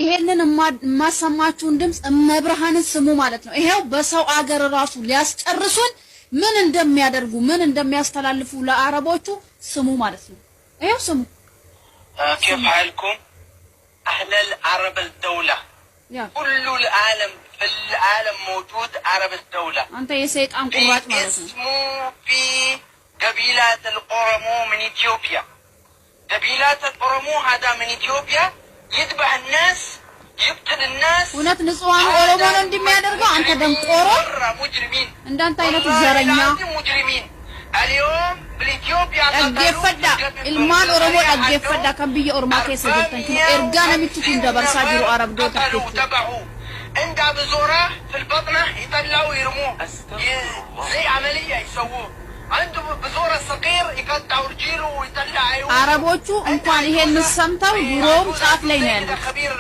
ይሄንን ማሰማችሁን ድምጽ እመብርሃንን ስሙ ማለት ነው። ይሄው በሰው አገር ራሱ ሊያስጨርሱን ምን እንደሚያደርጉ ምን እንደሚያስተላልፉ ለአረቦቹ ስሙ ማለት ነው። ይሄው ስሙ። كيف حالكم أهل العرب الدولة كل العالم في العالم موجود عرب الدولة أنت يسيك عن قرات اسمه في قبيلات الأورمو من إثيوبيا قبيلات الأورمو هذا من إثيوبيا يذبح الناس يقتل الناس ونات نسوان أورمو عندي ما يدرجوا أنت دم قرا مجرمين عند أنت هنا تزارعنا مجرمين اليوم بالإثيوبيا أجفدا المان أورمو أجفدا كم بيجي أورما كيسة جبتن كم إرجعنا متكون دبر ساجرو عرب دو تبعوا عند بزورة في البطنة يطلعوا يرموه زي عملية يسووه عنده بزورة صغير يقطعوا رجيله ويطلع عيونه عربوቹ እንኳን ይሄን ሰምተው ድሮም ጫፍ ላይ ነው ያለው كبير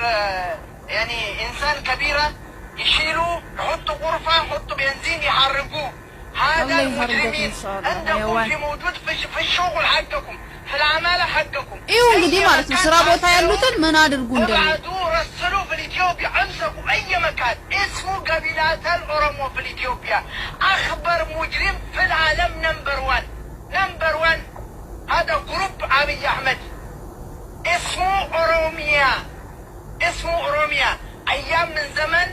يعني إنسان كبيرة يشيلوا يحطوا غرفة يحطوا بنزين يحرقوه هذا المجرمين عندكم في موجود في الشغل حقكم في العمالة حقكم ايوه እንግዲህ ማለት ነው ስራ ቦታ ያሉትን ምን አድርጉ እንደው رسلوا في إثيوبيا امسكوا أي مكان اسمه قبيلات الأورمو في إثيوبيا أخبر مجرم في العالم نمبر 1 هذا جروب أبي أحمد اسمه أوروميا أيام من زمن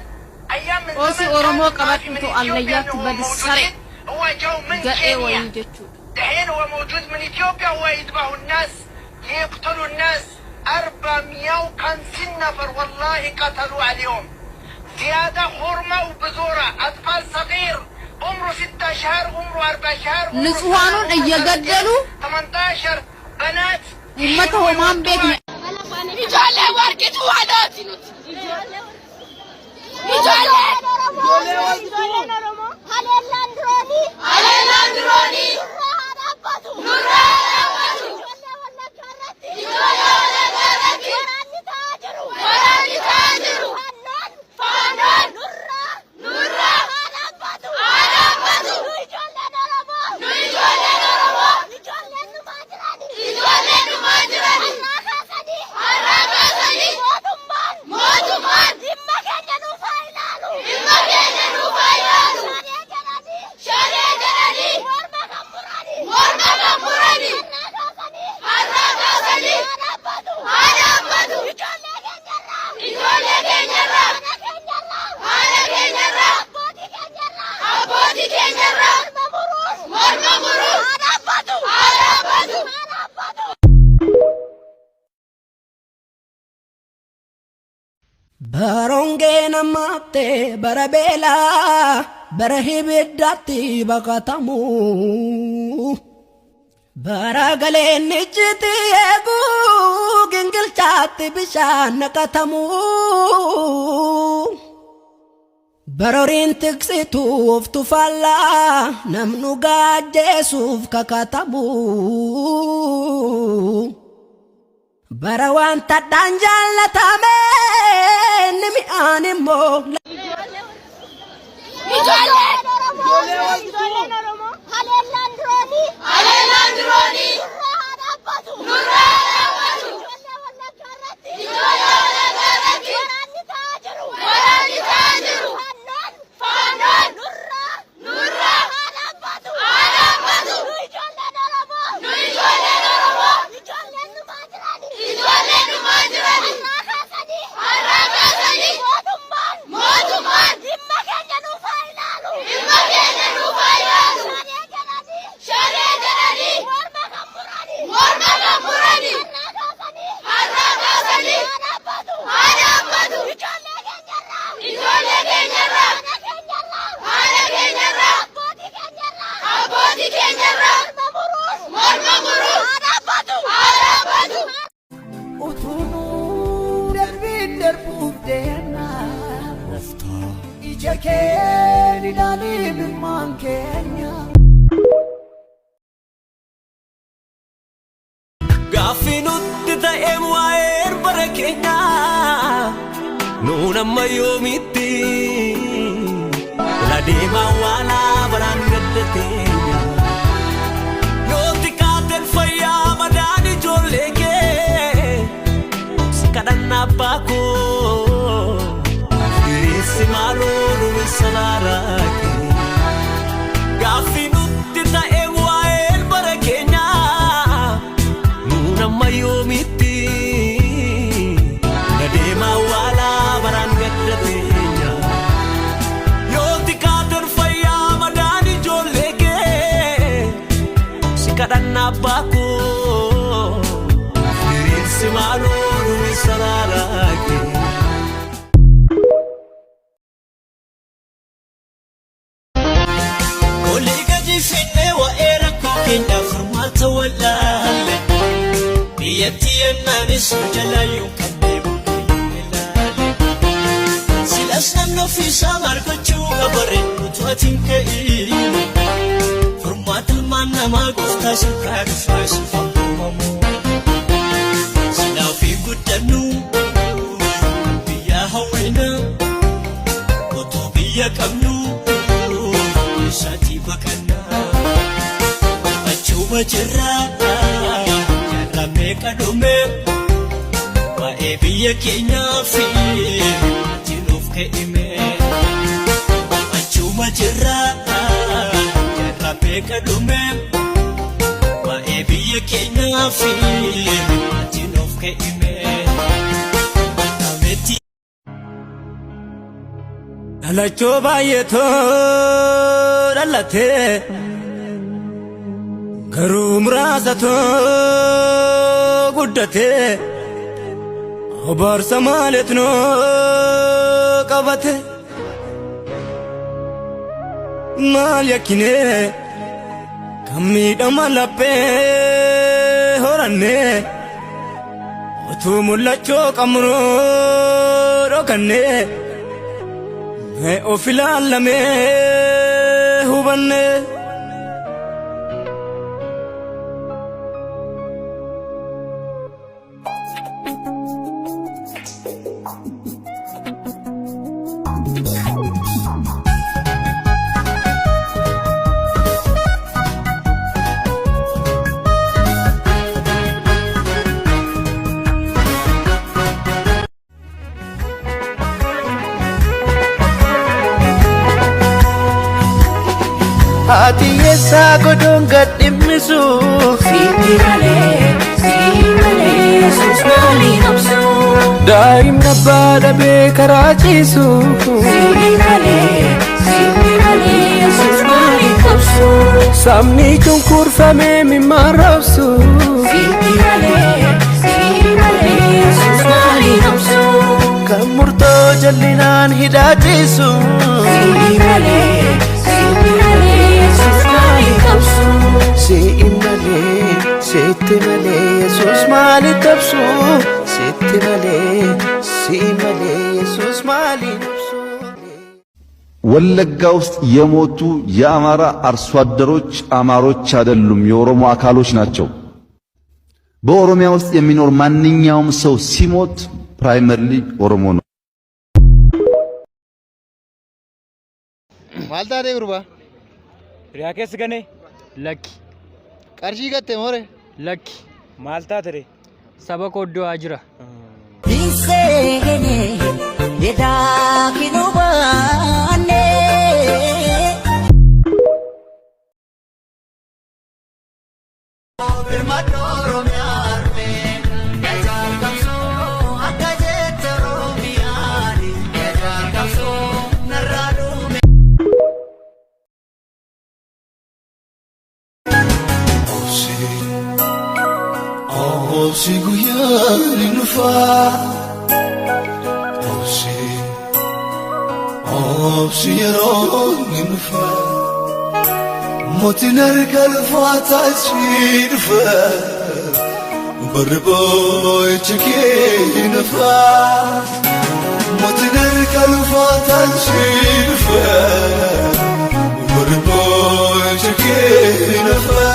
اوسي أورومو قبطنتو عليات بدسري هو جو من كينيا دحين هو موجود من إثيوبيا هو يذبحوا الناس يقتلوا الناس 450 نفر والله قتلوا عليهم زيادة حرمة وبزورة أطفال صغير عمره 6 شهر عمره 4 شهر نسوانون እየገደሉ 18 بنات يمتوا ማን ቤት ነው ይጃለ ወርቂቱ ዋዳቲኑት ይጃለ ሃሌላንድሮኒ ኑራ Barongena mate barabela barahibidati bakatamu baragale nijti egu gingil chati bishan katamu barorin tiksitu ftufalla namnu gajesuf kakatamu barawan tadanjalla tame nimi animo ሃሌላንድሮኒ ኑራ Gafinut da emwaer barakenya nuna mayomiti la dema wala barangatenya yotikaten faya madani joleke skadan napako abbako Dirinsi maaloo sararake Oliga jifine wa era kokenya formata walaale Biyati enanis jalayu kadebu Silas namno fisa markachu kabare mutwatin kai Formatul manna magusta sukar fas famu Silaw fi gudanu biya hawina Oto biya kamnu Sati bakana Achuba jirra Jarra meka dume Wae biya kenya fi Jinuf ke ime Achuba jirra Jarra meka dume Wae biya kenya fi Jinuf ke ime Nameti Alachoba yeto Dalate Garum rasato Guddate Obar samaletno Kabate Mal yakine Kamida malape Horane Otu mullacho kamro Rokane Ofilalame Hubane Ati yesa godon gadimmisu Siti male Yesus mali nafsu Daim nabbada be karachisu Siti male Yesus mali nafsu Samni kunkur fame mimarabsu Siti male Yesus mali nafsu Kamurto jallinan hidatisu Siti male Yesus mali nafsu Siti male Yesus mali tabsu Siti male Yesus mali nafsu ወለጋ ውስጥ የሞቱ የአማራ አርሶ አደሮች አማሮች አይደሉም፣ የኦሮሞ አካሎች ናቸው። በኦሮሚያ ውስጥ የሚኖር ማንኛውም ሰው ሲሞት ፕራይመሪሊ ኦሮሞ ነው። ማልታዴ ጉርባ ሪያኬስ ገኔ ለኪ ቀርሺ ገቴ ሞሬ ለኪ ማልታ ተሬ ሰበኮ ዶ አጅራ Dinsegene Yedakinu bane Obsi guyani nufa Obsi yeroni nufa Motinar kalfata chidfa Barboy chiki nufa Motinar kalfata chidfa Barboy chiki nufa